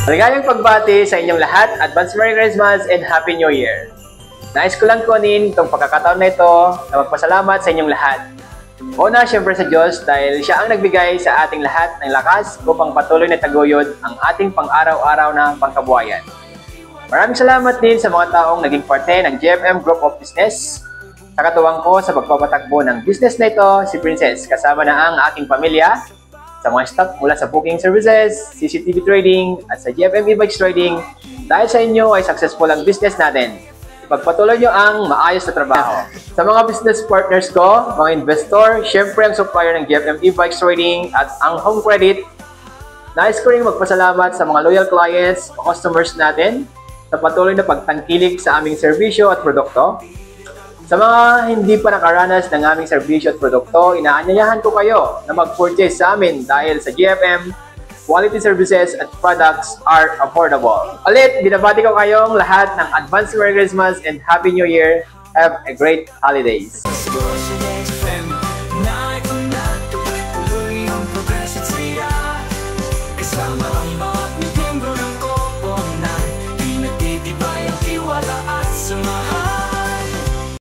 Maligayang pagbati sa inyong lahat, Advance Merry Christmas and Happy New Year! Nais ko lang kunin itong pagkakataon na ito na magpasalamat sa inyong lahat. Una, syempre sa Diyos dahil Siya ang nagbigay sa ating lahat ng lakas upang patuloy na taguyod ang ating pang-araw-araw na pangkabuhayan. Maraming salamat din sa mga taong naging parte ng GFM Group of Business. Sa katuwang ko sa pagpapatakbo ng business na ito, si Princess, kasama na ang aking pamilya, sa mga staff mula sa booking services, CCTV trading, at sa GFM e-bikes trading. Dahil sa inyo ay successful ang business natin. Ipagpatuloy nyo ang maayos na trabaho. Sa mga business partners ko, mga investor, syempre ang supplier ng GFM e-bikes trading at ang home credit, nais ko rin magpasalamat sa mga loyal clients o customers natin sa patuloy na pagtangkilik sa aming serbisyo at produkto. Sa mga hindi pa nakaranas ng aming serbisyo at produkto, inaanyayahan ko kayo na mag-purchase sa amin dahil sa GFM, quality services at products are affordable. Ulit, binabati ko kayong lahat ng Advance Merry Christmas and Happy New Year. Have a great holidays!